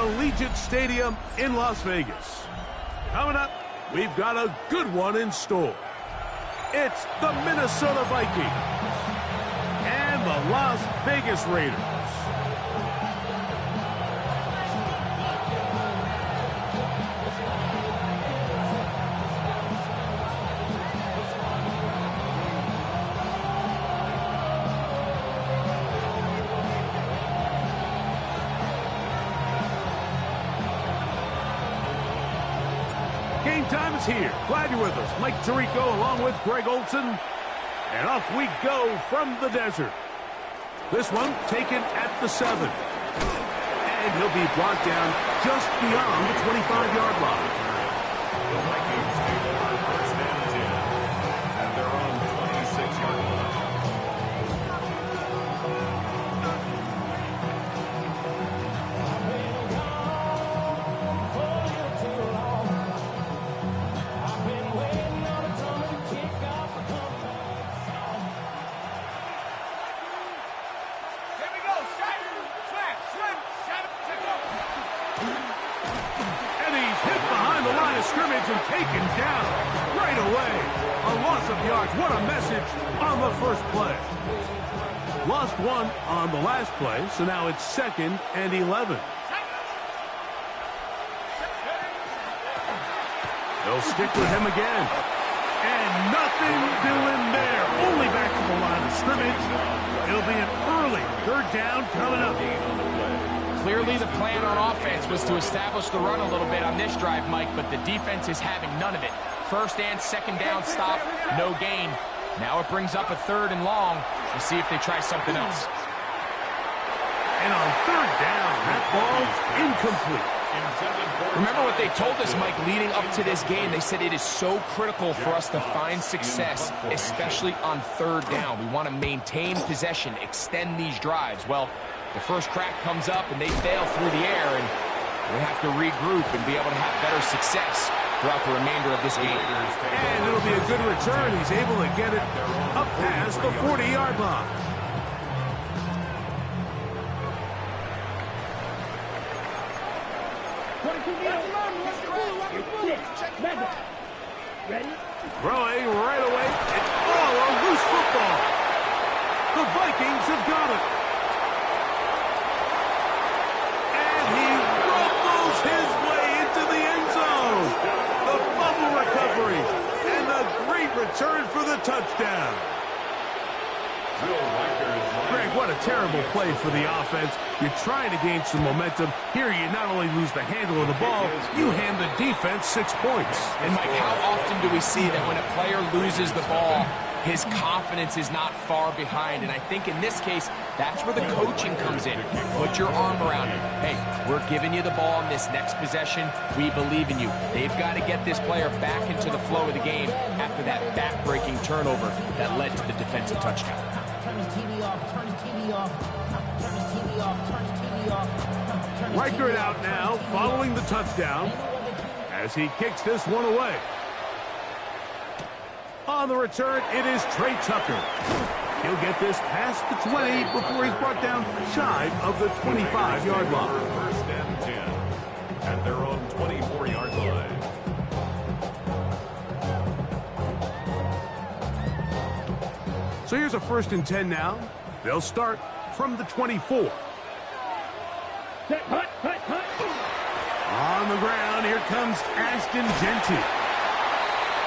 Allegiant Stadium in Las Vegas. Coming up, we've got a good one in store. It's the Minnesota Vikings and the Las Vegas Raiders. Game time is here. Glad you're with us. Mike Tirico along with Greg Olson. And off we go from the desert. This one taken at the 7. And he'll be brought down just beyond the 25-yard line. The Vikings take over first and 10 at their own 26-yard line. Scrimmage and taken down right away. A loss of yards. What a message on the first play. Lost one on the last play, so now it's 2nd and 11. They'll stick with him again. And nothing doing there. Only back to the line of scrimmage. It'll be an early 3rd down coming up. Clearly the plan on offense was to establish the run a little bit on this drive, Mike, but the defense is having none of it. 1st and 2nd down stop, no gain. Now it brings up a 3rd and long. We'll see if they try something else. And on 3rd down, that ball's incomplete. Remember what they told us, Mike, leading up to this game. They said it is so critical for us to find success, especially on 3rd down. We want to maintain possession, extend these drives. Well, the first crack comes up, and they fail through the air, and we have to regroup and be able to have better success throughout the remainder of this game. And it'll be a good return. He's able to get it up past the 40-yard line. Throwing right away. It's a loose football. The Vikings have got it. He rumbles his way into the end zone. The fumble recovery and a great return for the touchdown. Greg, what a terrible play for the offense. You're trying to gain some momentum. Here you not only lose the handle of the ball, you hand the defense 6 points. And Mike, how often do we see that when a player loses the ball, his confidence is not far behind? And I think in this case, that's where the coaching comes in. Put your arm around him. Hey, we're giving you the ball in this next possession. We believe in you. They've got to get this player back into the flow of the game after that back-breaking turnover that led to the defensive touchdown. Turn his TV off, turn his TV off, turn his TV off, turn his TV off. Reichert out now, following the touchdown, as he kicks this one away. On the return, it is Trey Tucker. He'll get this past the 20 before he's brought down shy of the 25-yard line. 1st and 10 at their own 24-yard line. So here's a 1st and 10 now. They'll start from the 24. On the ground, here comes Ashton Jeanty.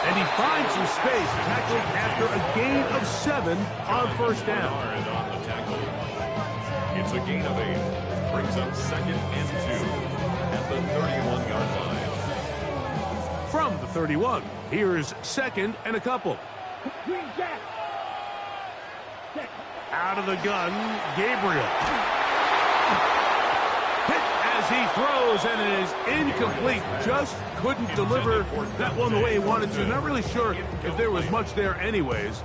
And he finds some space, tackling after a gain of 7 on 1st down. On the tackle. It's a gain of 8. Brings up 2nd and 2 at the 31-yard line. From the 31, here's 2nd and a couple. Out of the gun, Gabriel. Hit as he throws, and it is incomplete. Just couldn't deliver that one the way he wanted to. Not really sure if there was much there anyways.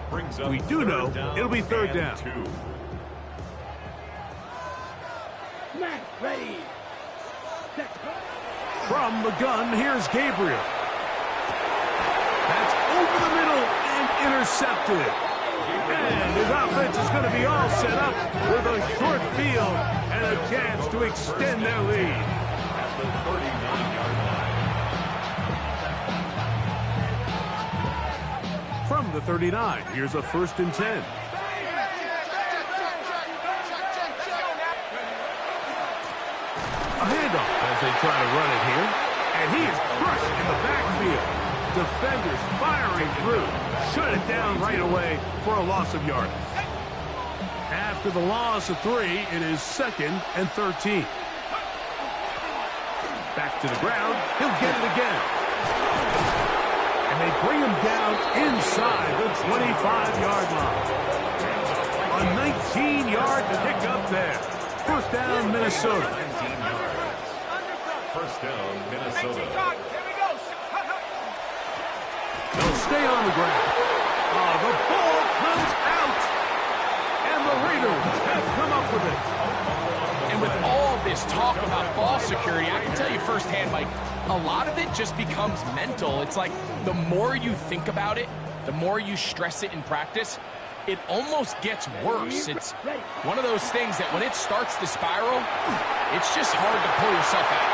We do know it'll be 3rd down. From the gun, here's Gabriel. That's over the middle and intercepted. And his offense is going to be all set up with a short field and a chance to extend their lead. 39. Here's a 1st and 10. A handoff as they try to run it here. And he is crushed in the backfield. Defenders firing through. Shut it down right away for a loss of yardage. After the loss of 3, it is 2nd and 13. Back to the ground. He'll get it again. And they bring him down inside the 25-yard line. A 19-yard pickup there. 1st down, Minnesota. 19 yards. 1st down, Minnesota. They'll stay on the ground. Oh, the ball comes out. And the Raiders have come up with it. And with all this talk about ball security, I can tell you firsthand, Mike, a lot of it just becomes mental. It's like the more you think about it, the more you stress it in practice, it almost gets worse. It's one of those things that when it starts to spiral, it's just hard to pull yourself out.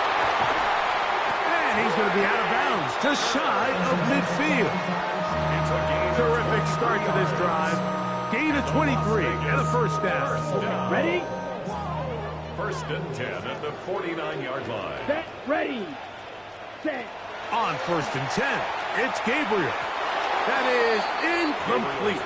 And he's going to be out of bounds, just shy of midfield. Terrific start to this drive. Gain of 23 and a 1st down. Ready? 1st and 10 at the 49-yard line. Set. Ready. Set. On 1st and 10, it's Gabriel. That is incomplete.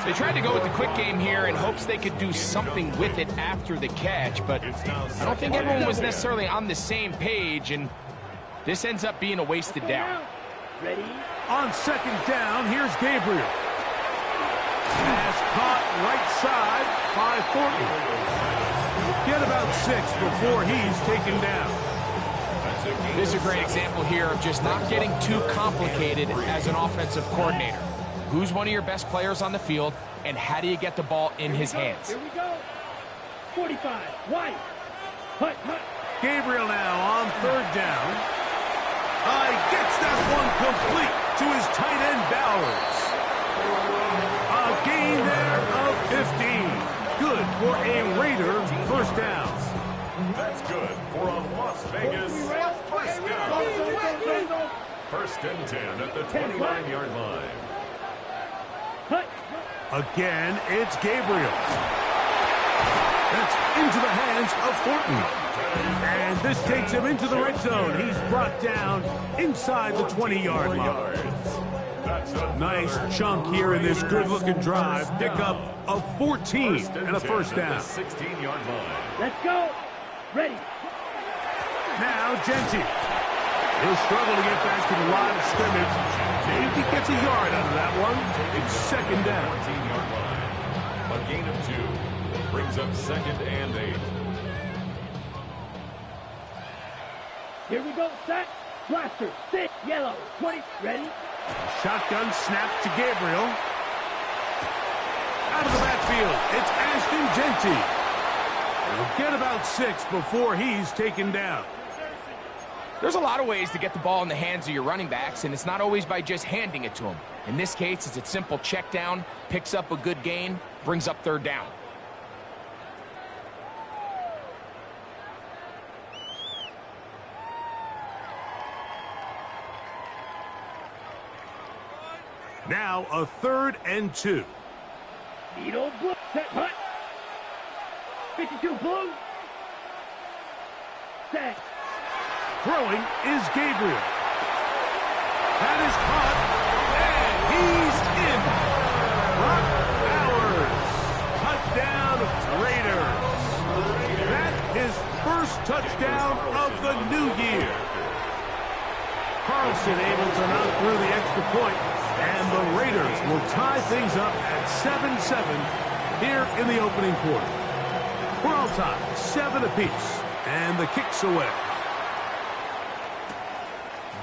They tried to go with the quick game here in hopes they could do something with it after the catch, but I don't think everyone was necessarily on the same page, and this ends up being a wasted down. Ready? On 2nd down, here's Gabriel. Pass caught right side by Thornton. Get about 6 before he's taken down. This is a great example here of just not getting too complicated as an offensive coordinator. Who's one of your best players on the field, and how do you get the ball in his hands? Here we go. 45. White. Hut. Gabriel now on 3rd down. He gets that one complete to his tight end, Bowers. A gain there of 15. Good for a Raider 1st down. That's good for a Las Vegas 1st down. 1st and 10 at the 29-yard line. Again, it's Gabriel. That's into the hands of Thornton. And this takes him into the red zone. He's brought down inside the 20-yard line. Nice chunk here in this good-looking drive. Pick up of 14 and a 1st down. 16-yard line. Let's go. Ready. Now Genti. He'll struggle to get back to the line of scrimmage. Maybe he gets a yard out of that one. It's 2nd down. 14-yard line. A gain of 2. Brings up 2nd and 8. Here we go. Set. Blaster. Sit. Yellow. 20. Ready. Shotgun snap to Gabriel. Out of the backfield, it's Ashton Genti. He'll get about 6 before he's taken down. There's a lot of ways to get the ball in the hands of your running backs, and it's not always by just handing it to them. In this case, it's a simple check down, picks up a good gain, brings up 3rd down. Now a 3rd and 2. Needle blue. Set. Hut. 52 blue. Set. Throwing is Gabriel. That is caught, and he's in. Brock Bowers. Touchdown, Raiders. That is 1st touchdown of the new year. Carlson able to knock through the extra point, and the Raiders will tie things up at 7-7 here in the opening quarter. We're all tied, 7 apiece, and the kick's away.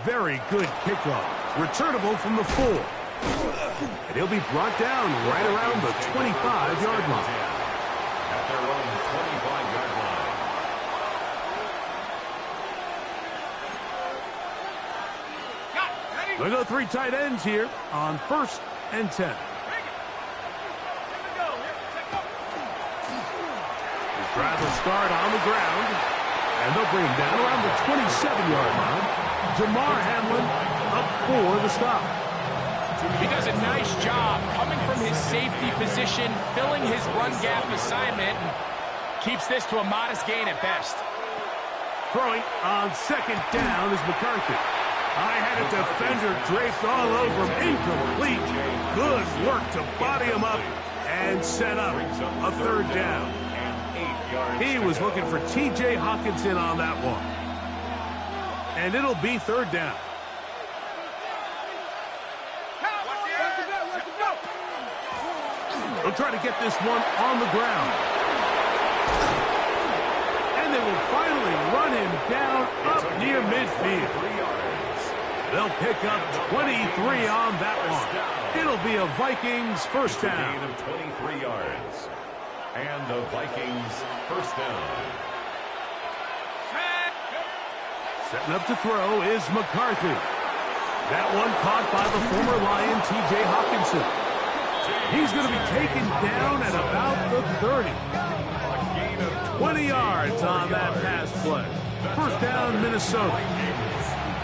Very good kickoff. Returnable from the 4. And he'll be brought down right around the 25-yard line. At their own 25-yard line. They go 3 tight ends here on 1st and 10. The drive will start on the ground, and they'll bring him down around the 27-yard line. Damar Hamlin up for the stop. He does a nice job coming from his safety position, filling his run gap assignment, and keeps this to a modest gain at best. Throwing on second down is McCarthy. I had a defender draped all over him. Incomplete. Good work to body him up and set up a third down. He was looking for T.J. Hockenson on that one. And it'll be third down. They'll try to get this one on the ground. And they will finally run him down up near midfield. They'll pick up 23 on that one. It'll be a Vikings first down. Gain of 23 yards. And the Vikings first down. Setting up to throw is McCarthy. That one caught by the former Lion, T.J. Hockenson. He's going to be taken down at about the 30. 20 yards on that pass play. First down, Minnesota.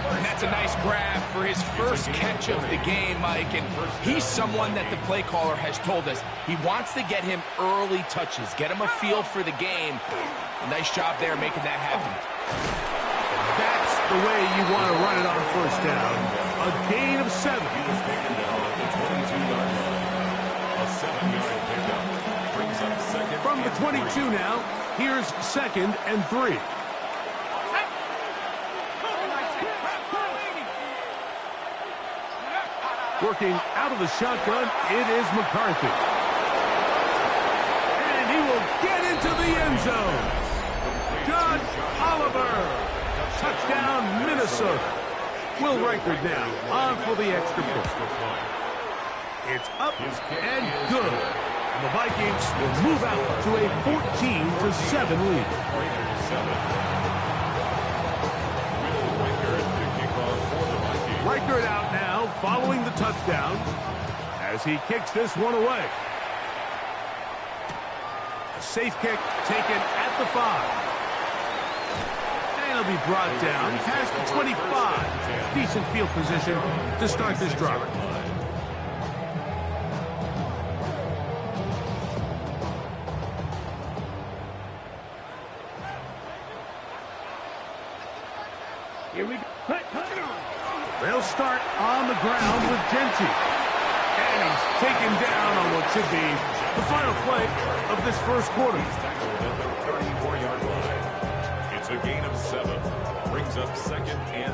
And that's a nice grab for his first catch of the game, Mike. And he's someone that the play caller has told us he wants to get him early touches, get him a feel for the game. Nice job there making that happen. That's the way you want to run it on first down. A gain of 7. He was taken down at the 22-yard line. A 7-yard pickup brings up second. From the 22 now, here's second and 3. Working out of the shotgun, it is McCarthy. And he will get into the end zone. John Oliver. Touchdown, Minnesota. Will Reichard now on for the extra point. It's up and good. And the Vikings will move out to a 14-7 lead. Reichard out now following the touchdown as he kicks this one away. A safe kick taken at the 5. And he'll be brought down past the 25. Decent field position to start this drive. Here we go. They'll start on the ground with Genty. And he's taken down on what should be the final play of this first quarter. He's tackled at the 34-yard line. It's a gain of 7. Brings up second and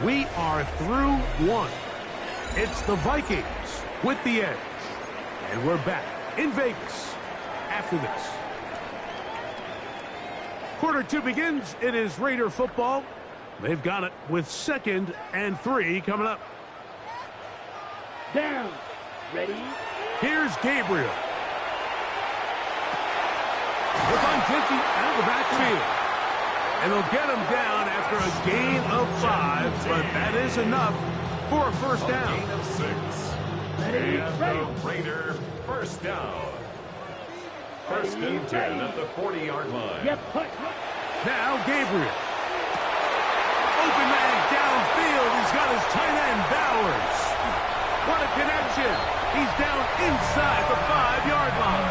3. We are through one. It's the Vikings with the edge. And we're back in Vegas after this. Quarter 2 begins. It is Raider football. They've got it with second and 3 coming up. Down. Ready? Here's Gabriel. They'll find Genty out of the backfield. And they'll get him down after a gain of 5, but that is enough for a first down. Gain of 6. And the Raider first down. First and 10 at the 40-yard line. Yep. Now Gabriel. Open man downfield. He's got his tight end, Bowers. What a connection. He's down inside the 5-yard line.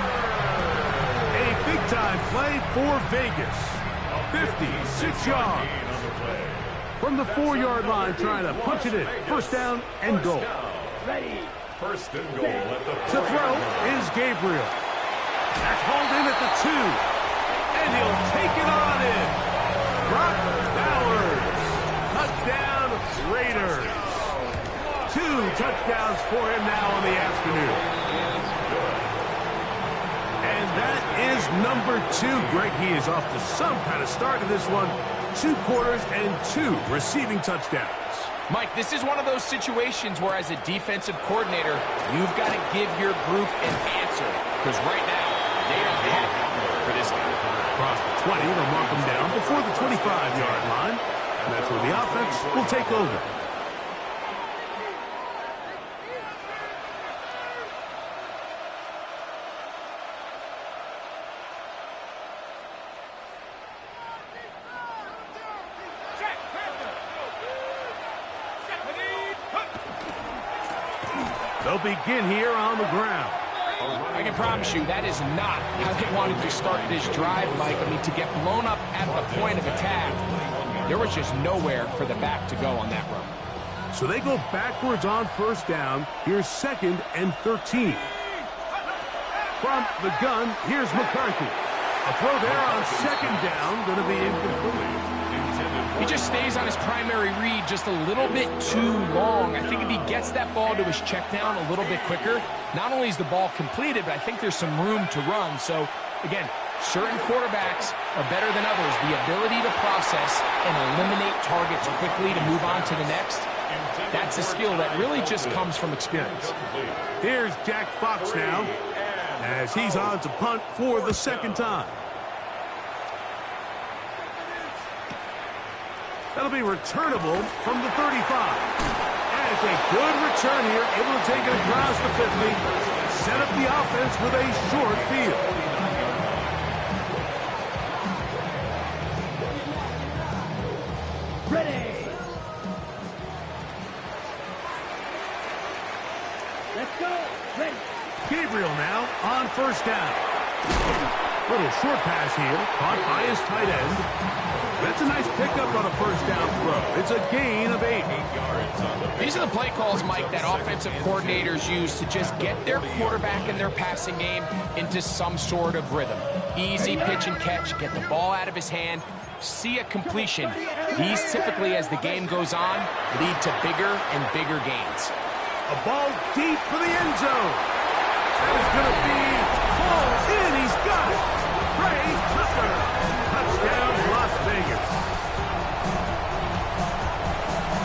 A big-time play for Vegas. 56 yards. From the 4-yard line, trying to punch it in. First down and goal. Ready. First and goal at the To throw is Gabriel. That's hauled in at the 2. And he'll take it on in. Brock Bowers. Touchdown, Raiders. 2 touchdowns for him now on the afternoon. And that is number 2. Greg, he is off to some kind of start in this one. 2 quarters and 2 receiving touchdowns. Mike, this is one of those situations where as a defensive coordinator, you've got to give your group an answer. Because right now, they don't have it for this guy. Across the 20, they'll mark him down before the 25-yard line. And that's where the offense will take over. They'll begin here on the ground. I can promise you that is not how they wanted to start this drive, Mike. I mean, to get blown up at the point of attack, there was just nowhere for the back to go on that run. So they go backwards on first down. Here's 2nd and 13. From the gun, here's McCarthy. A throw there on 2nd down, going to be incomplete. He just stays on his primary read just a little bit too long. I think if he gets that ball to his check down a little bit quicker, not only is the ball completed, but I think there's some room to run. So, again, certain quarterbacks are better than others. The ability to process and eliminate targets quickly to move on to the next, that's a skill that really just comes from experience. Here's Jack Fox now, as he's on to punt for the 2nd time. That'll be returnable from the 35. And it's a good return here, able to take it across the 50, set up the offense with a short field. Ready. Let's go. Ready. Gabriel now on first down. Little short pass here, caught by his tight end. That's a nice pickup on a first down throw. It's a gain of 8. These are the play calls, Mike, that offensive coordinators use to just get their quarterback and their passing game into some sort of rhythm. Easy pitch and catch, get the ball out of his hand, see a completion. These typically, as the game goes on, lead to bigger and bigger gains. A ball deep for the end zone. That is going to be pulled in. He's got it. Trey Tucker. Touchdown, Las Vegas.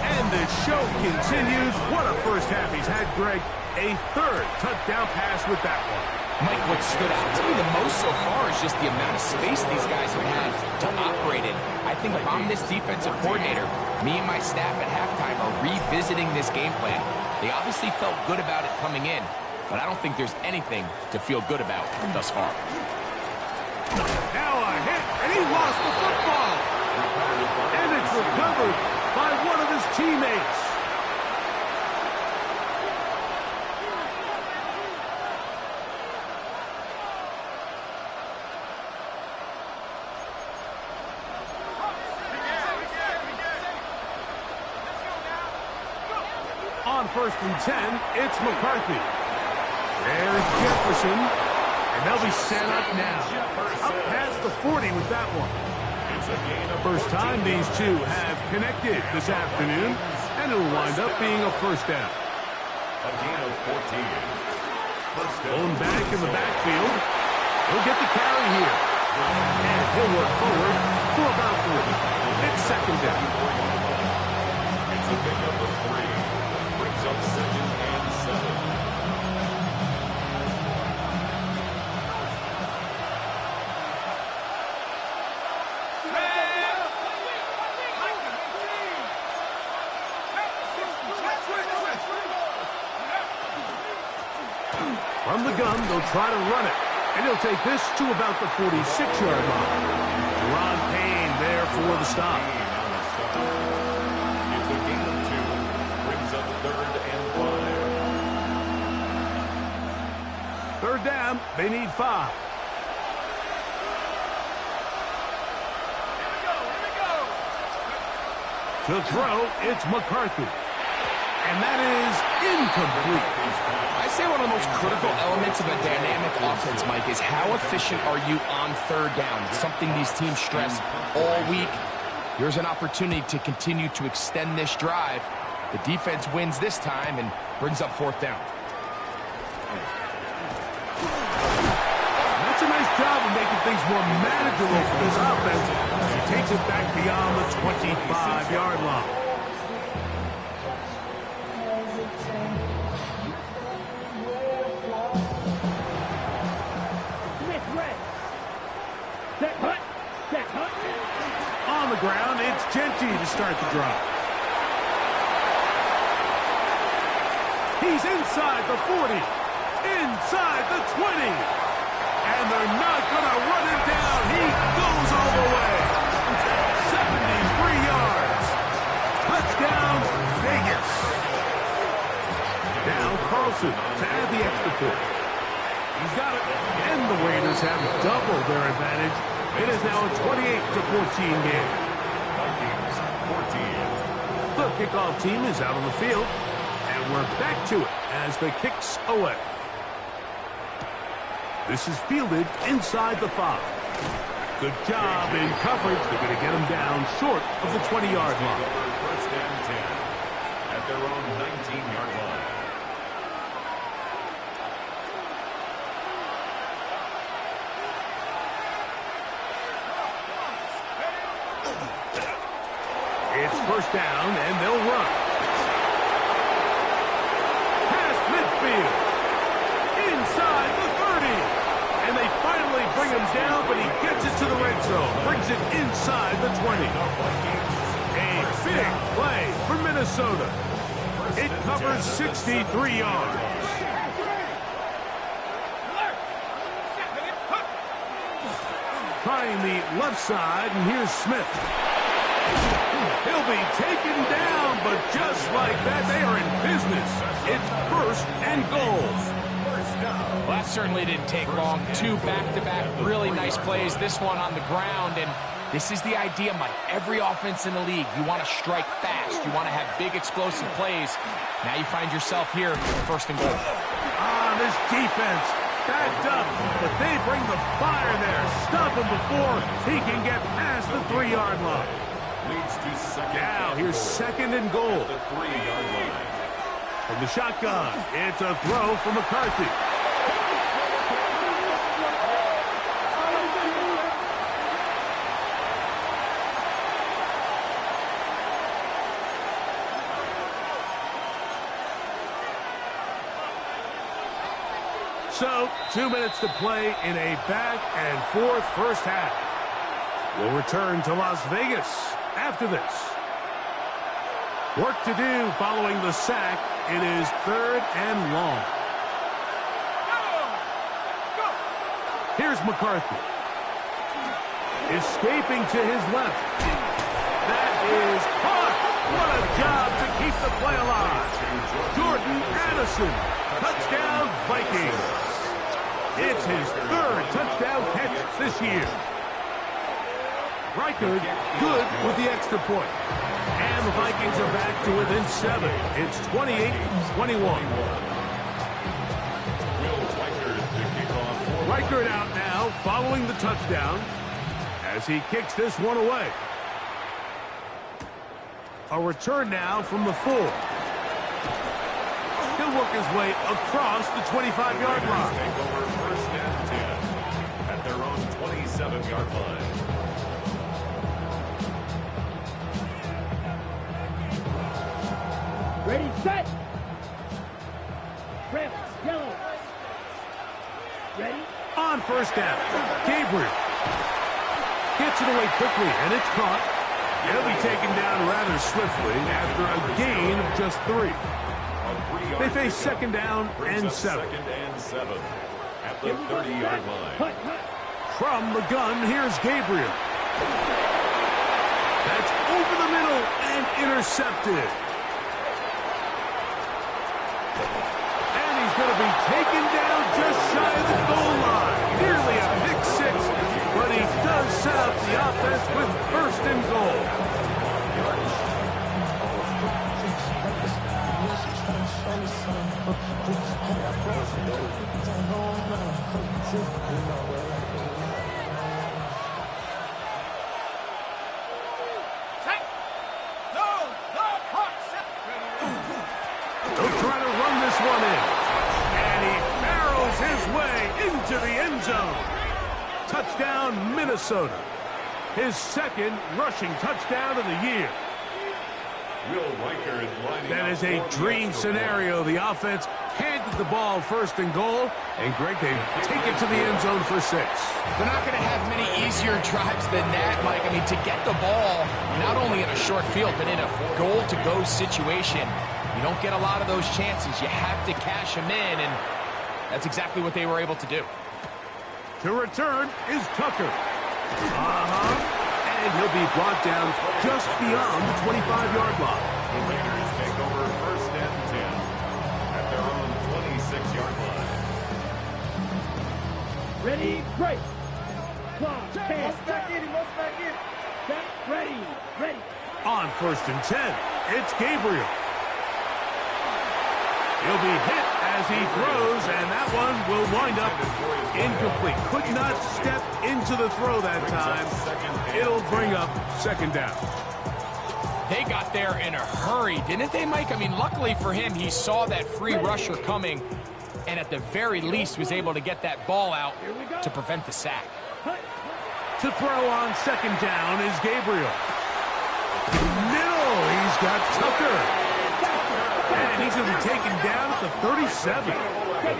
And the show continues. What a first half he's had, Greg. A 3rd touchdown pass with that one. Mike, what stood out to me the most so far is just the amount of space these guys have had to operate in. I think if I'm this defensive coordinator, me and my staff at halftime are revisiting this game plan. They obviously felt good about it coming in, but I don't think there's anything to feel good about thus far. Now a hit, and he lost the football. And it's recovered by one of his teammates. On 1st and 10, it's McCarthy. There's Jefferson, and they'll be set up now. Up past the 40 with that one. First time these two have connected this afternoon, and it'll wind up being a first down. A gain of 14. Going back in the backfield. He'll get the carry here. And he'll work forward for about 3. It's 2nd down. It's a pickup of 3. Brings up 2nd and 7. From the gun, they'll try to run it. And he'll take this to about the 46-yard line. Ron Payne there for the stop. It's a gain of 2. Brings up 3rd and 5. 3rd down, they need 5. To throw, it's McCarthy. And that is incomplete. I say one of the most critical elements of a dynamic offense, Mike, is how efficient are you on 3rd down? It's something these teams stress all week. Here's an opportunity to continue to extend this drive. The defense wins this time and brings up 4th down. That's a nice job of making things more manageable for this offense as he takes it back beyond the 25-yard line. On the ground, it's Genty to start the drive. He's inside the 40, inside the 20, and they're not going to run him down. He goes all the way. 73 yards. Touchdown, Vegas. Now Carlson double their advantage. It is now a 28-14 game. Vikings 14. The kickoff team is out on the field, and we're back to it as the kick's away. This is fielded inside the 5. Good job in coverage. They're going to get him down short of the 20-yard line. First and 10 at their own 19-yard line. It's first down, and they'll run. Past midfield. Inside the 30. And they finally bring him down, but he gets it to the red zone. Brings it inside the 20. A big play for Minnesota. It covers 63 yards. Trying the left side, and here's Smith. He'll be taken down, but just like that, they are in business. It's first and goal. Well, that certainly didn't take long. 2 back-to-back really nice plays. This one on the ground, and this is the idea, Mike. Every offense in the league, you want to strike fast. You want to have big, explosive plays. Now you find yourself here, first and goal. This defense, backed up, but they bring the fire there. Stop him before he can get past the 3-yard line. Leads to second. Now here's second and goal. At the 3-yard line. From the shotgun, it's a throw from McCarthy. So, 2 minutes to play in a back-and-forth first half. We'll return to Las Vegas after this. Work to do following the sack. It is third and long. Here's McCarthy. Escaping to his left. That is caught. What a job to keep the play alive. Jordan Addison. Touchdown, Vikings. It's his third touchdown catch this year. Reichard good with the extra point. And the Vikings are back to within 7. It's 28-21. Reichard out now following the touchdown as he kicks this one away. A return now from the 4. He'll work his way across the 25-yard line. Take over first and 10 at their own 27-yard line. Ready, set. Red, yellow. Ready? On first down, Gabriel gets it away quickly, and it's caught. He'll be taken down rather swiftly after a gain of just 3. They face second down and 7. Second and 7 at the 30-yard line. From the gun, here's Gabriel. That's over the middle and intercepted. And he's going to be taken down just shy of the goal line. Nearly a pick 6, but he does set up the offense with first and goal. They'll try to run this one in. And he barrels his way into the end zone. Touchdown, Minnesota. His second rushing touchdown of the year. That is a dream scenario. The offense handed the ball first and goal. And, Greg, they take it to the end zone for 6. They're not going to have many easier drives than that, Mike. I mean, to get the ball, not only in a short field, but in a goal-to-go situation, you don't get a lot of those chances. You have to cash them in, and that's exactly what they were able to do. To return is Tucker. And he'll be brought down just beyond the 25-yard line. The Raiders take over first and 10 at their own 26-yard line. Ready, break. Claw. Pass. Back in. He must back in. Set. Ready. Ready. On 1st and 10, it's Gabriel. He'll be hit as he throws, and that one will wind up incomplete. Could not step into the throw that time. It'll bring up 2nd down. They got there in a hurry, didn't they, Mike? I mean, luckily for him, he saw that free rusher coming, and at the very least was able to get that ball out to prevent the sack. To throw on 2nd down is Gabriel. Middle, he's got Tucker. And he's going to be taken down at the 37. And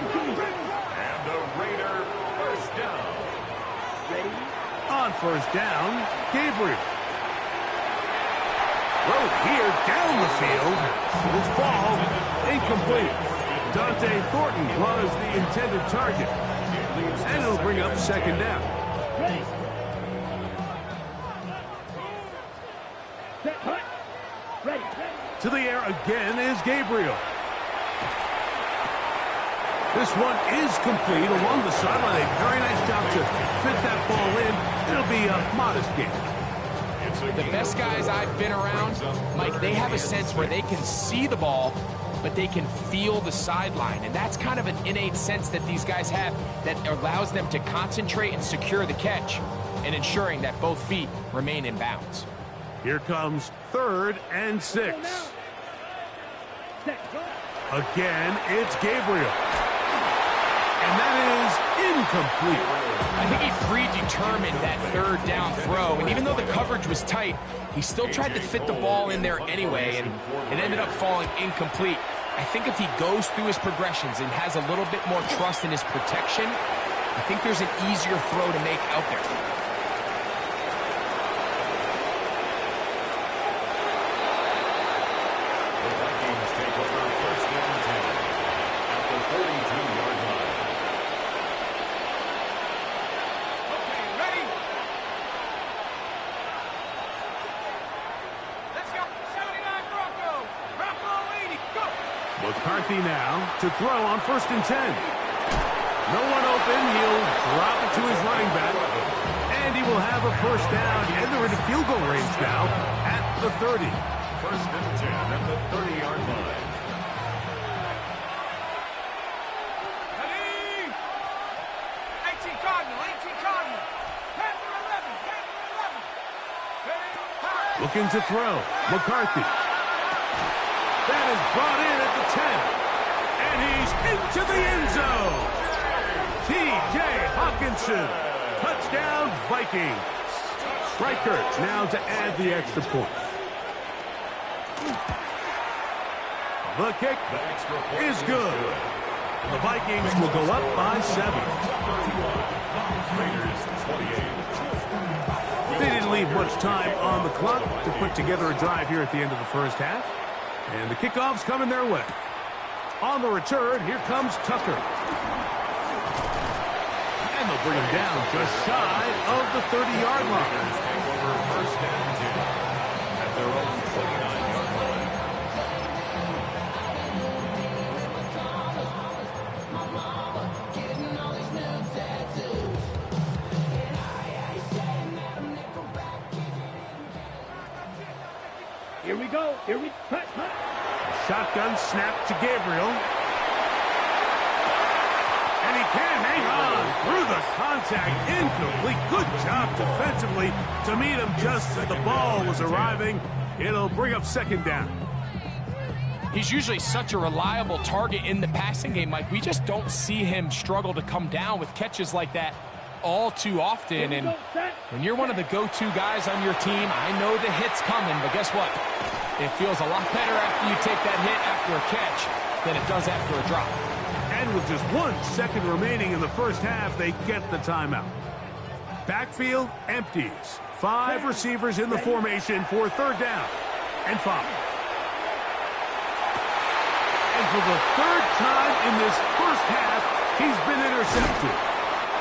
the Raider first down. On 1st down, Gabriel. Throw here down the field. Will fall incomplete. Dante Thornton was the intended target. And it'll bring up 2nd down. Ready. Set. Hut. Ready. To the air again is Gabriel. This one is complete along the sideline. A very nice job to fit that ball in. It'll be a modest gain. The best guys I've been around, Mike, they have a sense where they can see the ball, but they can feel the sideline. And that's kind of an innate sense that these guys have that allows them to concentrate and secure the catch and ensuring that both feet remain in bounds. Here comes 3rd and 6. Again, it's Gabriel. And that is incomplete. I think he predetermined that 3rd down throw, and even though the coverage was tight, he still tried to fit the ball in there anyway, and it ended up falling incomplete. I think if he goes through his progressions and has a little bit more trust in his protection, I think there's an easier throw to make out there. McCarthy now to throw on 1st and 10. No one open. He'll drop it to his running back. And he will have a 1st down. And they're into field goal range now at the 30. 1st and 10 at the 30-yard line. Ready. 18 Cardinal. 18 Cardinal. Panther 11. Panther 11. Looking to throw. McCarthy. That is brought in at the 10. And he's into the end zone. T.J. Hawkinson. Touchdown, Vikings. Reichert now to add the extra point. The kick is good. The Vikings will go up by 7. Raiders 28. They didn't leave much time on the clock to put together a drive here at the end of the 1st half. And the kickoff's coming their way. On the return, here comes Tucker. And they'll bring him down just shy of the 30-yard line. Take over 1st and 10 at their own 29-yard line. Here we go. Here we cut. Shotgun snap to Gabriel. And he can't hang on through the contact. Incomplete. Good job defensively to meet him just as the ball was arriving. It'll bring up 2nd down. He's usually such a reliable target in the passing game, Mike. We just don't see him struggle to come down with catches like that all too often. And when you're one of the go-to guys on your team, I know the hit's coming, but guess what? It feels a lot better after you take that hit after a catch than it does after a drop. And with just 1 second remaining in the 1st half, they get the timeout. Backfield empties. 5 receivers in the formation for 3rd down and 5. And for the 3rd time in this 1st half, he's been intercepted.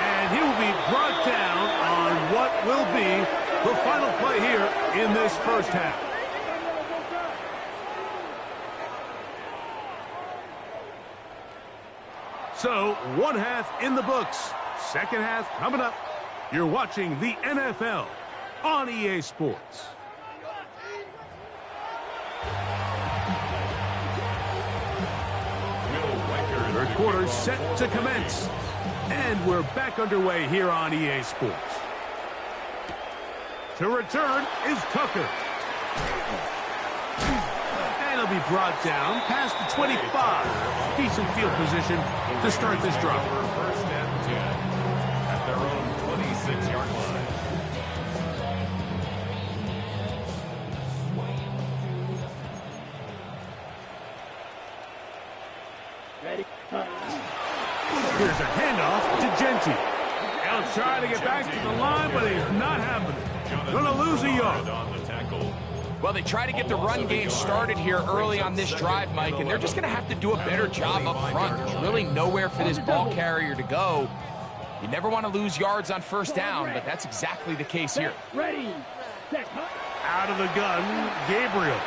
And he will be brought down on what will be the final play here in this 1st half. So, 1 half in the books. 2nd half coming up You're watching the NFL on EA Sports. Third quarter set to commence. And we're back underway here on EA Sports. To return is Tucker. And he'll be brought down past the 25. Decent field position to start this drive. First and 10 at their own 26-yard line. Ready. Here's a handoff to Genty. He'll try to get back to the line, but he's not happening. Gonna lose a yard. On the tackle. Well, they try to get the run game started here early on this drive, Mike, and they're just going to have to do a better job up front. There's really nowhere for this ball carrier to go. You never want to lose yards on first down, but that's exactly the case here. Ready. Set. Out of the gun, Gabriel.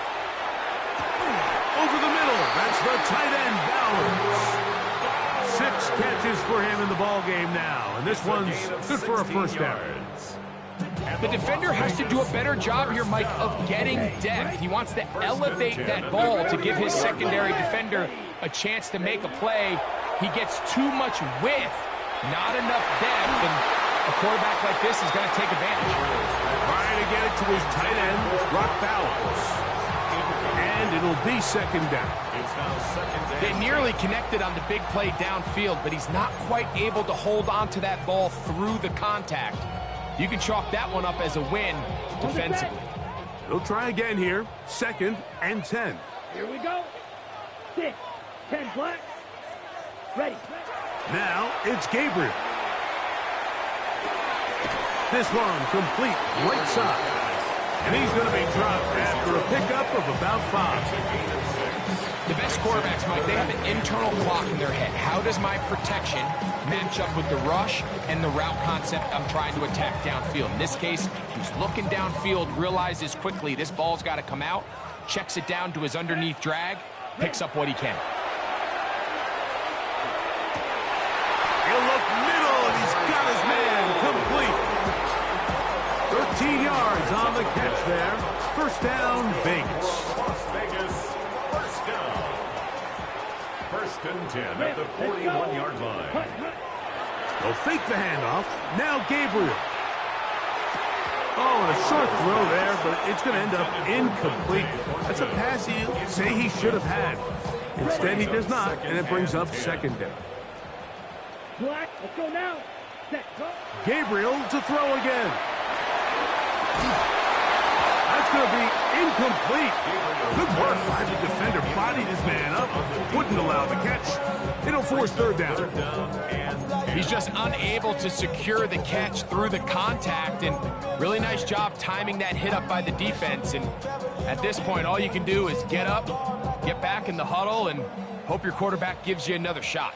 Over the middle, that's the tight end, Bowers. 6 catches for him in the ball game now, and this one's good for a first down. The defender has to do a better job here, Mike, of getting depth. He wants to elevate that ball to give his secondary defender a chance to make a play. He gets too much width, not enough depth, and a quarterback like this is going to take advantage. Trying to get it to his tight end, Brock Bowers. And it'll be second down. It's now second down. They nearly connected on the big play downfield, but he's not quite able to hold on to that ball through the contact. You can chalk that one up as a win defensively. They'll try again here. Second and 10. Here we go. 6. 10 black. Ready. Now it's Gabriel. This one complete right side. And he's going to be dropped after a pickup of about 5. The best quarterbacks, Mike, they have an internal clock in their head. How does my protection match up with the rush and the route concept I'm trying to attack downfield? In this case, he's looking downfield, realizes quickly this ball's got to come out, checks it down to his underneath drag, picks up what he can. He'll look middle, and he's got his man complete. 13 yards on the catch there. First down, Vegas. Las Vegas, first down. First and 10 at the 41-yard line. They'll fake the handoff. Now Gabriel. Oh, and a short throw there, but it's going to end up incomplete. That's a pass he'll say he should have had. Instead, he does not, and it brings up second down. Black. Let's go now. Set. Go. Gabriel to throw again. That's going to be incomplete. Good work by the defender. Bodied his man up. Wouldn't allow the catch. It'll force third down. He's just unable to secure the catch through the contact, and really nice job timing that hit up by the defense. And at this point, all you can do is get up, get back in the huddle, and hope your quarterback gives you another shot.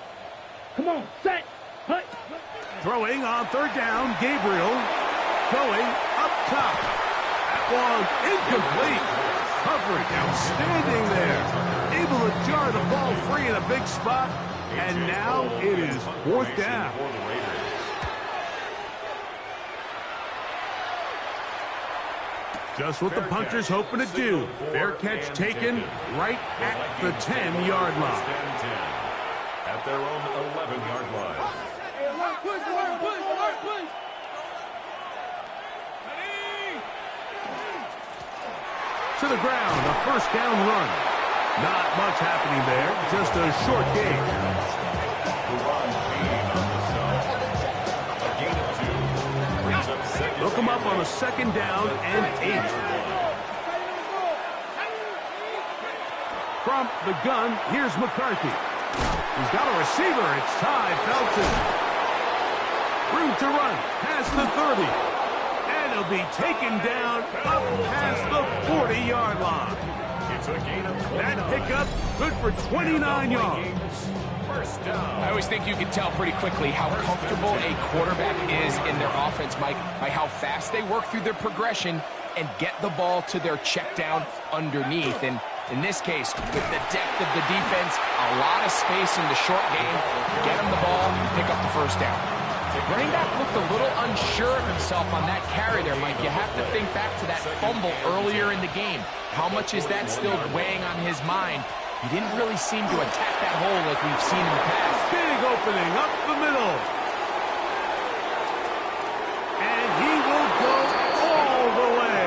Come on. Set. Hut. Throwing on third down, Gabriel going up top. That one incomplete. Coverage outstanding there. Able to jar the ball free in a big spot. And now it is fourth down. Just what the punter's hoping to do. Fair catch taken right at the 10-yard line. At their own 11-yard line. To the ground, a first down run. Not much happening there, just a short gain. Look him up on a second down and 8. From the gun, here's McCarthy. He's got a receiver. It's Ty Felton. Room to run past the 30. And he'll be taken down up past the 40-yard line. It's a gain of 29. That pickup good for 29 yards. First down. I always think you can tell pretty quickly how comfortable a quarterback is in their offense, Mike, by how fast they work through their progression and get the ball to their check down underneath. And in this case, with the depth of the defense, a lot of space in the short game, get them the ball, pick up the first down. Running back looked a little unsure of himself on that carry there, Mike. You have to think back to that fumble earlier in the game. How much is that still weighing on his mind? He didn't really seem to attack that hole like we've seen in the past. Big opening up the middle. And he will go all the way.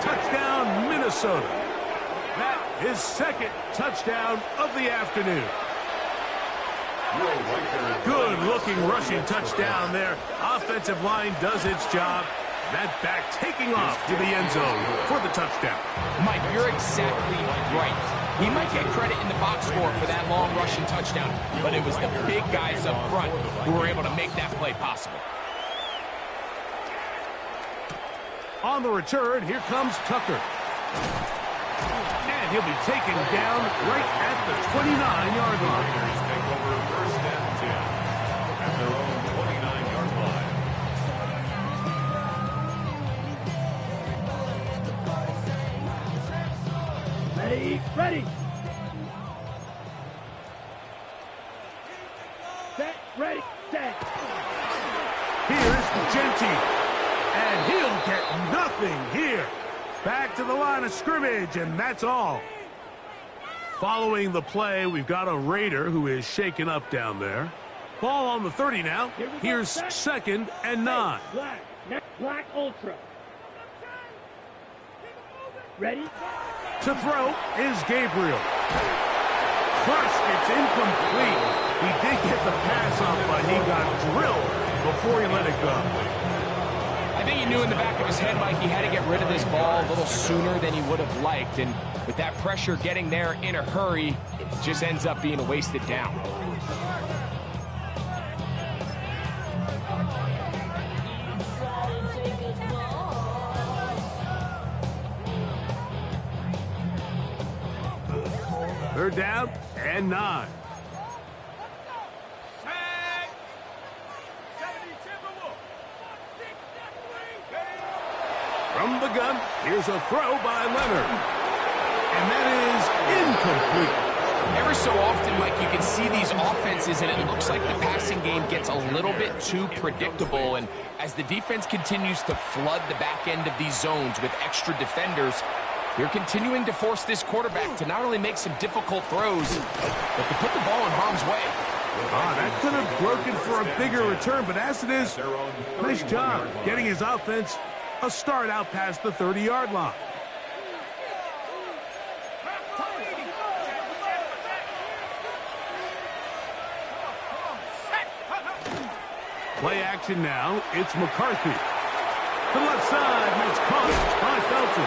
Touchdown, Minnesota. That is second touchdown of the afternoon. Good-looking rushing touchdown there. Offensive line does its job. That back taking off to the end zone for the touchdown. Mike, you're exactly right. He might get credit in the box score for that long rushing touchdown, but it was the big guys up front who were able to make that play possible. On the return, here comes Tucker. And he'll be taken down right at the 29-yard line. Take over first and 10 at their own 29-yard line. Ready. Set, ready, set. Here's Genty. And he'll get nothing here. Back to the line of scrimmage, and that's all. Following the play, we've got a Raider who is shaken up down there. Ball on the 30 now. Here's second and 9. Black Ultra. Ready? To throw is Gabriel. First, it's incomplete. He did get the pass off, but he got drilled before he let it go. I think he knew in the back of his head, Mike, he had to get rid of this ball a little sooner than he would have liked. And with that pressure getting there in a hurry, it just ends up being a wasted down. Third down and 9. From the gun, here's a throw by Leonard. And that is incomplete. Every so often, Mike, you can see these offenses, and it looks like the passing game gets a little bit too predictable. And as the defense continues to flood the back end of these zones with extra defenders, they're continuing to force this quarterback to not only make some difficult throws, but to put the ball in harm's way. That could have broken for a bigger return, but as it is, nice job getting his offense a start out past the 30-yard line. Play action now. It's McCarthy. To the left side, and it's caught by Felton.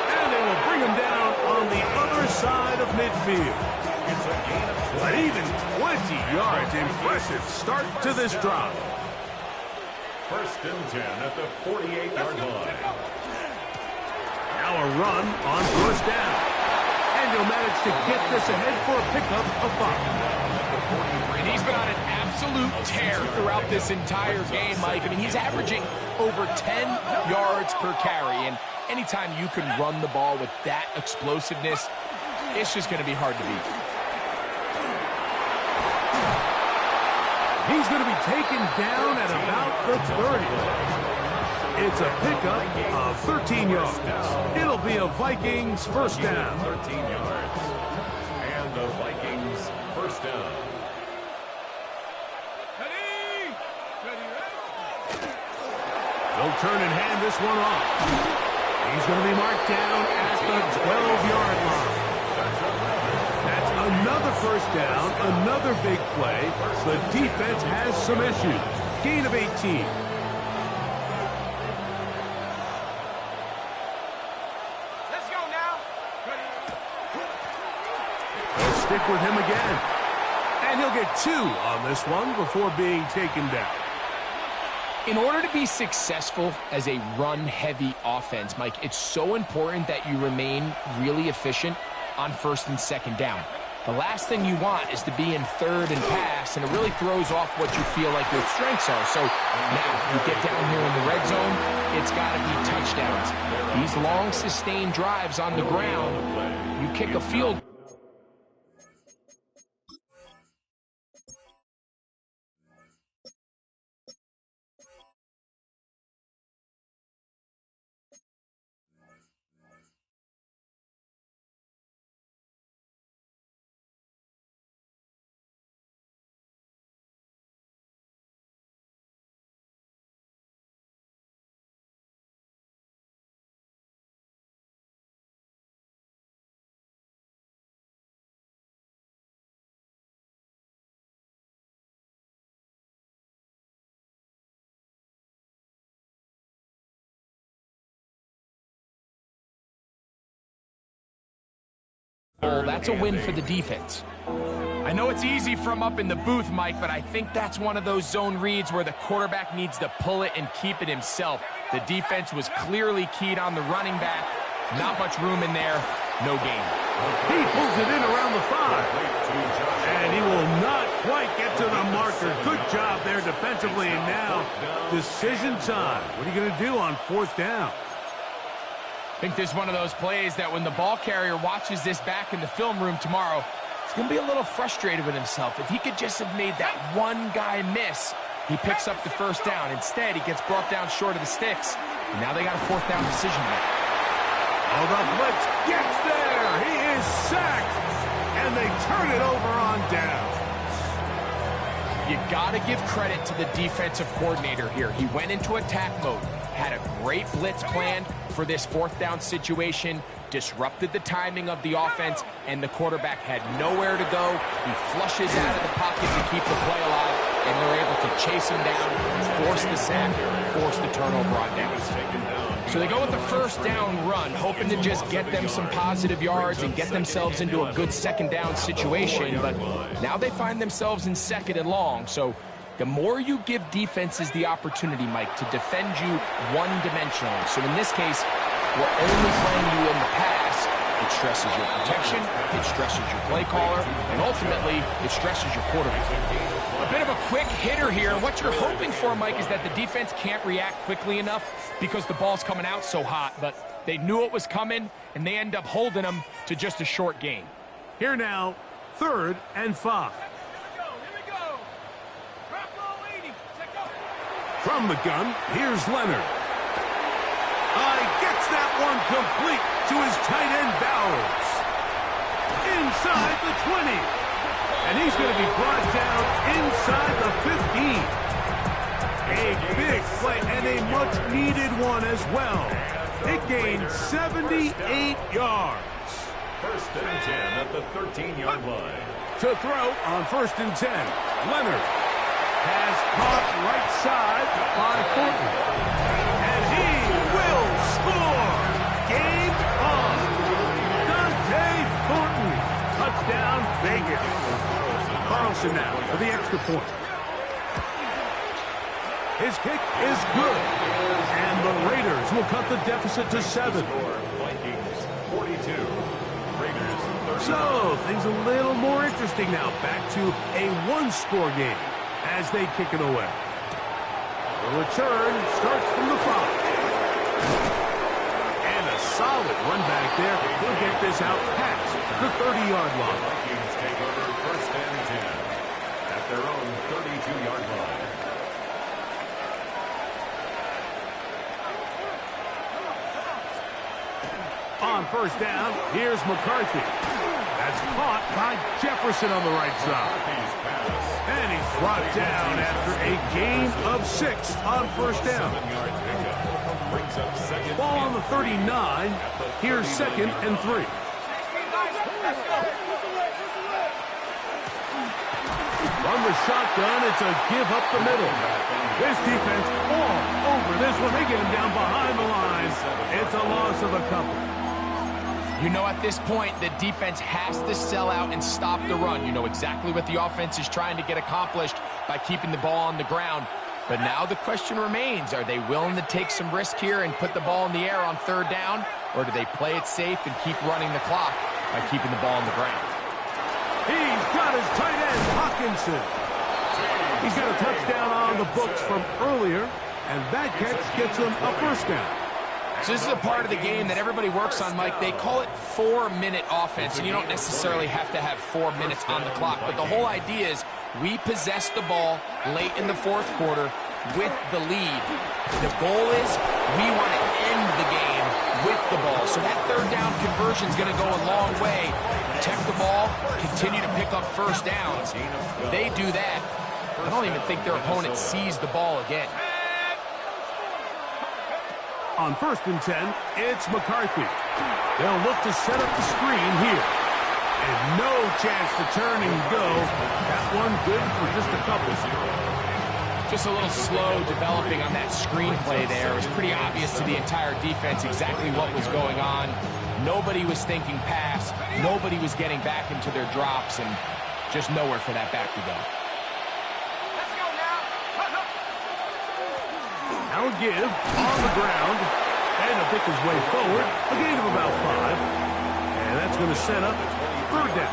And they will bring him down on the other side of midfield. But even 20 yards, impressive start to this drive. First and 10 at the 48-yard line. Now a run on first down. And he'll manage to get this ahead for a pickup of 5. And he's been on an absolute tear throughout this entire game, Mike. I mean, he's averaging over 10 yards per carry. And anytime you can run the ball with that explosiveness, it's just going to be hard to beat. He's going to be taken down at about the 30. It's a pickup of 13 yards. It'll be a Vikings first down. 13 yards. And the Vikings first down. They'll turn and hand this one off. He's going to be marked down at the 12-yard line. That's another first down, another big play. The defense has some issues. Gain of 18. Let's go now. They'll stick with him again. And he'll get 2 on this one before being taken down. In order to be successful as a run-heavy offense, Mike, it's so important that you remain really efficient on first and second down. The last thing you want is to be in third and pass, and it really throws off what you feel like your strengths are. So now you get down here in the red zone, it's got to be touchdowns. These long, sustained drives on the ground, you kick a field That's a win for the defense. I know it's easy from up in the booth, Mike, but I think that's one of those zone reads where the quarterback needs to pull it and keep it himself. The defense was clearly keyed on the running back. Not much room in there. No gain. He pulls it in around the 5. And he will not quite get to the marker. Good job there defensively. And now, decision time. What are you going to do on 4th down? I think this is one of those plays that when the ball carrier watches this back in the film room tomorrow, he's going to be a little frustrated with himself. If he could just have made that one guy miss, he picks up the 1st down. Instead, he gets brought down short of the sticks. And now they got a 4th down decision to make. Oh, the blitz gets there. He is sacked. And they turn it over on down. You got to give credit to the defensive coordinator here. He went into attack mode, had a great blitz planned for this 4th down situation, disrupted the timing of the offense, and the quarterback had nowhere to go. He flushes out of the pocket to keep the play alive, and they're able to chase him down, force the sack, force the turnover on downs. So they go with the 1st down run, hoping to just get them some positive yards and get themselves into a good 2nd down situation, but now they find themselves in 2nd and long. So the more you give defenses the opportunity, Mike, to defend you one-dimensionally. So in this case, we're only playing you in the pass. It stresses your protection, it stresses your play caller, and ultimately, it stresses your quarterback. A bit of a quick hitter here. What you're hoping for, Mike, is that the defense can't react quickly enough because the ball's coming out so hot, but they knew it was coming, and they end up holding them to just a short gain. Here now, 3rd and 5. From the gun, here's Leonard. Gets that one complete to his tight end, Bowers. Inside the 20. And he's going to be brought down inside the 15. A big play and a much-needed one as well. It gained 78 yards. 1st and 10 at the 13-yard line. To throw on 1st and 10, Leonard has caught right side by Thornton. And he will score. Game on. Dante Thornton. Touchdown, Vegas. Carlson now for the extra point. His kick is good. And the Raiders will cut the deficit to 7. Vikings 42. Raiders 30. So, things a little more interesting now. Back to a 1-score game as they kick it away. The return starts from the 5. And a solid run back there. He'll get this out past the 30-yard line. Vikings take over 1st and 10 at their own 32-yard line. On 1st down, here's McCarthy. That's caught by Jefferson on the right side. And he's brought down after a gain of 6 on 1st down. Ball on the 39. Here's 2nd and 3. From the shotgun, it's a give up the middle. This defense all over this one. They get him down behind the line. It's a loss of a couple. You know, at this point, the defense has to sell out and stop the run. You know exactly what the offense is trying to get accomplished by keeping the ball on the ground. But now the question remains, are they willing to take some risk here and put the ball in the air on 3rd down? Or do they play it safe and keep running the clock by keeping the ball on the ground? He's got his tight end, Hawkinson. He's got a touchdown on the books from earlier, and that catch gets him a 1st down. So this is a part of the game that everybody works on, Mike. They call it 4-minute offense, and you don't necessarily have to have 4 minutes on the clock. But the whole idea is we possess the ball late in the 4th quarter with the lead. The goal is we want to end the game with the ball. So that 3rd down conversion is going to go a long way. Protect the ball, continue to pick up 1st downs. If they do that, I don't even think their opponent sees the ball again. On 1st and 10, it's McCarthy. They'll look to set up the screen here. And no chance to turn and go. That one good for just a couple. Just a little slow developing on that screenplay there. It was pretty obvious to the entire defense exactly what was going on. Nobody was thinking pass. Nobody was getting back into their drops, and just nowhere for that back to go. Let's go now. Now a give on the ground, and he'll pick his way forward. A gain of about 5, and that's going to set up third down.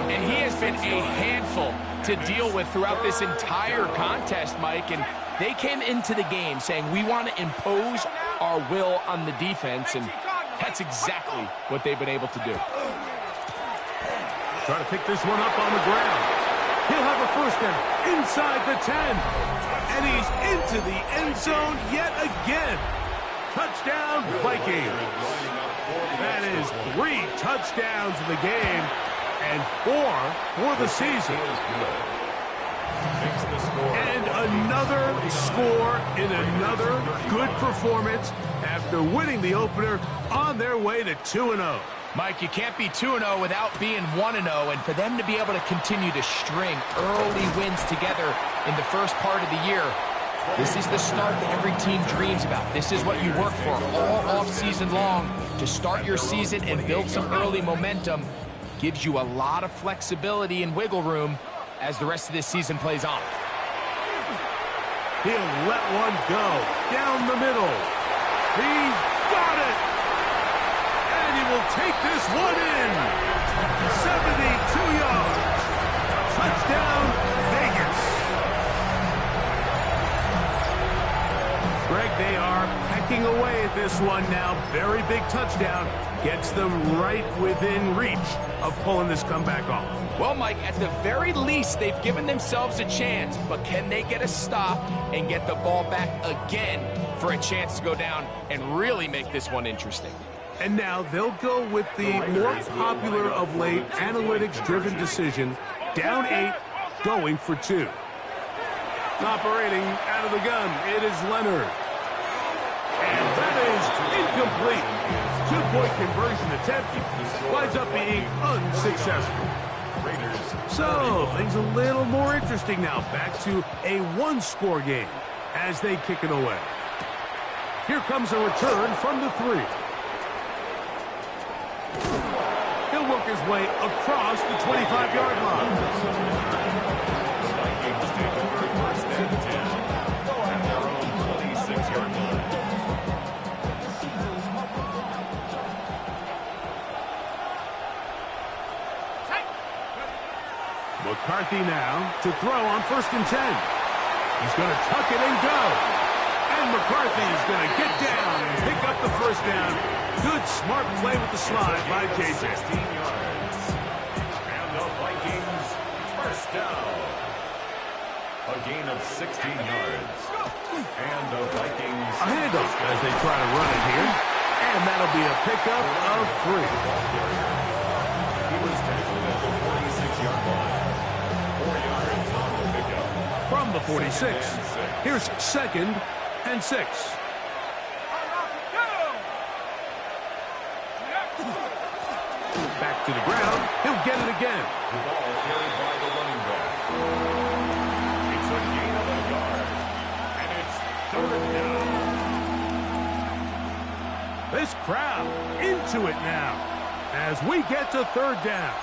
And he has been a handful to deal with throughout this entire contest, Mike, and they came into the game saying we want to impose our will on the defense, and that's exactly what they've been able to do. Trying to pick this one up on the ground. He'll have a first down inside the 10. And he's into the end zone yet again. Touchdown, Vikings. That is 3 touchdowns in the game and 4 for the season. And another score in another good performance after winning the opener on their way to 2-0. Mike, you can't be 2-0 without being 1-0, and for them to be able to continue to string early wins together in the first part of the year, this is the start that every team dreams about. This is what you work for all off-season long, to start your season and build some early momentum. Gives you a lot of flexibility and wiggle room as the rest of this season plays on. He'll let one go down the middle. He's got it! And he will take this one in. 72 yards. Touchdown, Vegas. Greg, they are pecking away at this one now. Very big touchdown. Gets them right within reach of pulling this comeback off. Well, Mike, at the very least, they've given themselves a chance, but can they get a stop and get the ball back again for a chance to go down and really make this one interesting? And now they'll go with the more popular of late analytics-driven decision, down 8, going for 2. Operating out of the gun, it is Leonard. And that is incomplete. 2-point conversion attempt winds up being unsuccessful. So, things a little more interesting now. Back to a 1-score game as they kick it away. Here comes a return from the 3. He'll work his way across the 25-yard line. Vikings take over first and 10 at their own 26-yard line. McCarthy now to throw on first and 10. He's going to tuck it and go. And McCarthy is going to get down and pick up the first down. Good, smart play with the slide by J.J. 16 yards. And the Vikings first down. A gain of 16 yards. And the Vikings... A handoff as they try to run it here. And that'll be a pickup of 3. He was tackled at the 46-yard line. 4 yards on the pickup. From the 46, here's 2nd and 6. Back to the ground. He'll get it again. The ball carried by the running back. It's a gain of a yard. And it's 3rd down. This crowd into it now as we get to 3rd down.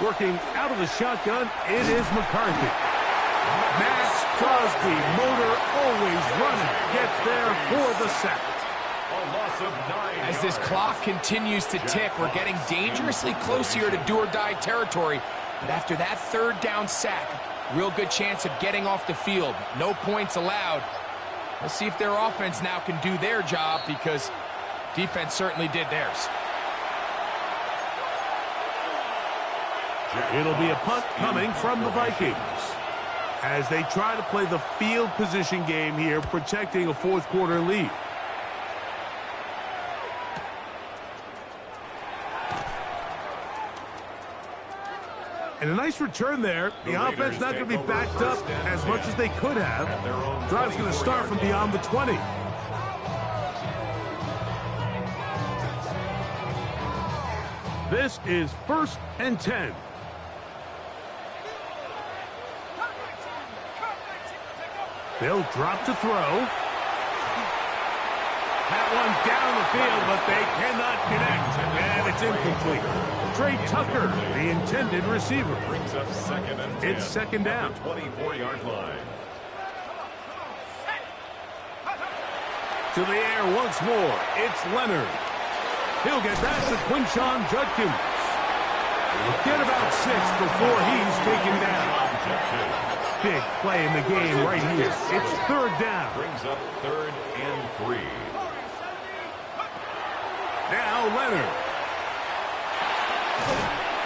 Working out of the shotgun, it is McCarthy. Max Crosby, motor always running, gets there for the sack. A loss of 9 As this clock continues to tick, we're getting dangerously close here to do-or-die territory. But after that 3rd down sack, real good chance of getting off the field. No points allowed. Let's see if their offense now can do their job, because defense certainly did theirs. It'll be a punt coming from the Vikings as they try to play the field position game here, protecting a 4th quarter lead. And a nice return there. The offense not going to be backed up as much as they could have. Drive's going to start from beyond the 20. This is 1st and 10. They'll drop to throw. That one down the field, but they cannot connect. And it's incomplete. Trey Tucker, the intended receiver. Brings up second and 10. It's second down. 24-yard line. To the air once more. It's Leonard. He'll get past to Quinshon Judkins. He'll get about 6 before he's taken down. Big play in the game right here. It's third down. Brings up 3rd and 3. Now Leonard.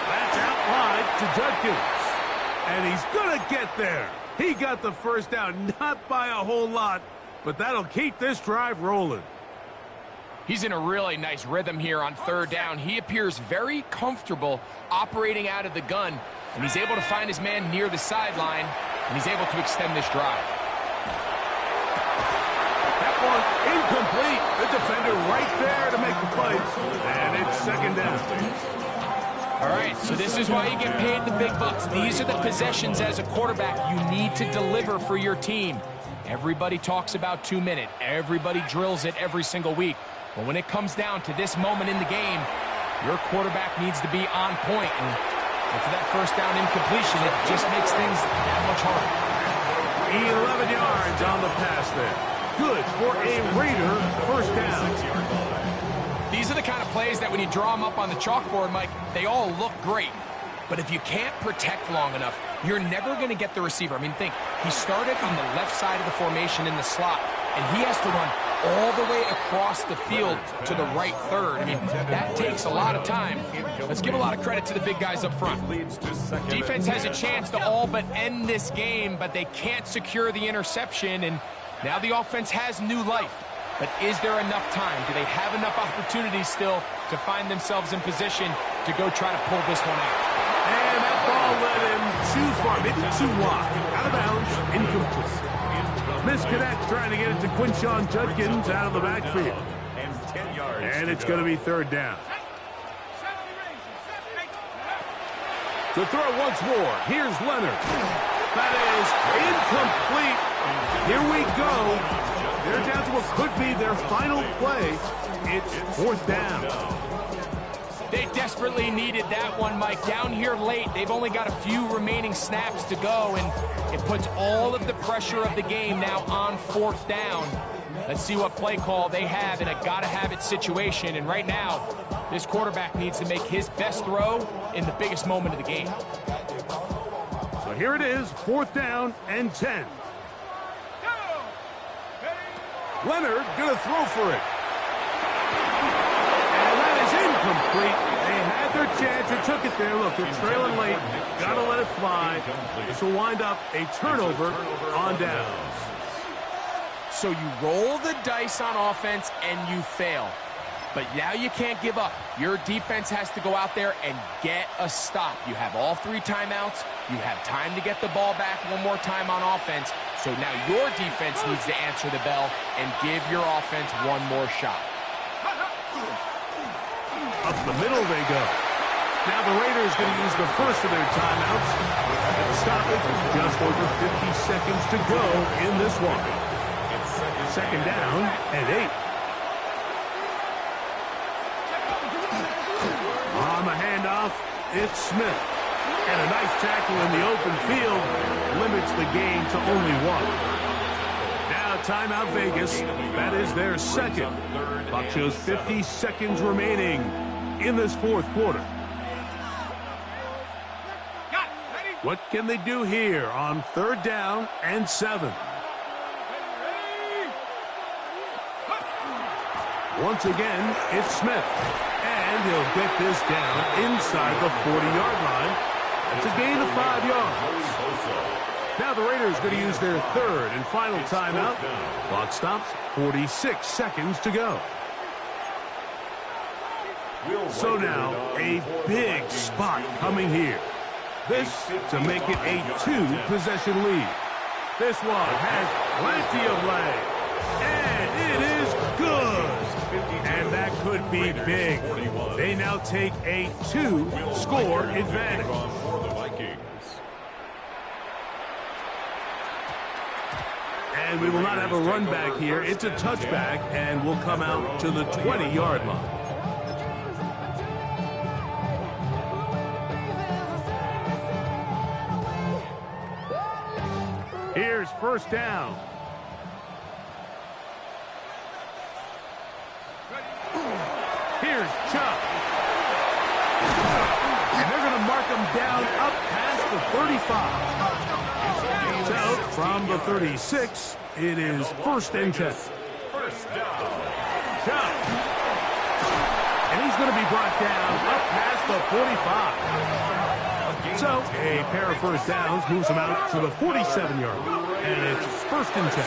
That's out wide to Judkins. And he's going to get there. He got the first down, not by a whole lot, but that'll keep this drive rolling. He's in a really nice rhythm here on third down. He appears very comfortable operating out of the gun, and he's able to find his man near the sideline, and he's able to extend this drive. That one incomplete. The defender right there to make the play, and it's second down. All right, so this is why you get paid the big bucks. These are the possessions as a quarterback you need to deliver for your team. Everybody talks about 2-minute. Everybody drills it every single week. But when it comes down to this moment in the game, your quarterback needs to be on point. And for that first down incompletion, it just makes things that much harder. 11 yards on the pass there. Good for a Raider first down. These are the kind of plays that when you draw them up on the chalkboard, Mike, they all look great. But if you can't protect long enough, you're never going to get the receiver. I mean, think, he started on the left side of the formation in the slot, and he has to run all the way across the field to the right third. I mean, that takes a lot of time. Let's give a lot of credit to the big guys up front. Defense has a chance to all but end this game, but they can't secure the interception, and now the offense has new life. But is there enough time? Do they have enough opportunities still to find themselves in position to go try to pull this one out? And that ball led him too far, maybe too wide. Out of bounds, incomplete. Misconnect trying to get it to Quinshon Judkins out of the backfield. And it's going to be third down. To throw once more, here's Leonard. That is incomplete. Here we go. They're down to what could be their final play. It's fourth down. They desperately needed that one, Mike. Down here late, they've only got a few remaining snaps to go, and it puts all of the pressure of the game now on fourth down. Let's see what play call they have in a gotta-have-it situation. And right now, this quarterback needs to make his best throw in the biggest moment of the game. So here it is, fourth down and 10. Leonard gonna throw for it. And that is incomplete. They had their chance and took it there. Look, they're trailing late. Gotta let it fly. This will wind up a turnover on downs. So you roll the dice on offense and you fail. But now you can't give up. Your defense has to go out there and get a stop. You have all 3 timeouts. You have time to get the ball back one more time on offense. So now your defense needs to answer the bell and give your offense one more shot. Up the middle they go. Now the Raiders going to use the first of their timeouts. And stop it with just over 50 seconds to go in this one. Second down and 8. On the handoff, it's Smith. And a nice tackle in the open field limits the game to only 1. Now timeout Vegas. That is their second. Clock shows 50 seconds remaining in this fourth quarter. What can they do here on third down and 7? Once again, it's Smith. And he'll get this down inside the 40-yard line. It's a gain of 5 yards. Now the Raiders going to use their third and final timeout. Clock stops, 46 seconds to go. So now, a big spot coming here. This to make it a 2-possession lead. This one has plenty of leg. And it is good. And that could be big. They now take a 2-score advantage. And we will not have a run back here. It's a touchback, and we'll come out to the 20-yard line. Here's first down. Here's Chubb. And they're going to mark him down up past the 35. So, from the 36, it is first and 10. First down. Chubb. And he's going to be brought down up past the 45. So, a pair of first downs moves him out to the 47-yard line. And it's first and 10.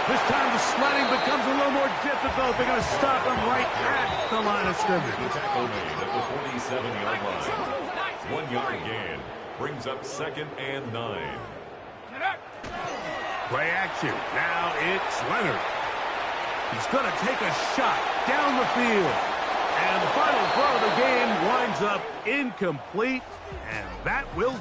This time the sledding becomes a little more difficult. They're going to stop him right at the line of scrimmage. The tackle made at the 47-yard line. 1 yard gain brings up second and 9. Play action. Now it's Leonard. He's going to take a shot down the field. And the final throw of the game winds up incomplete. And that will do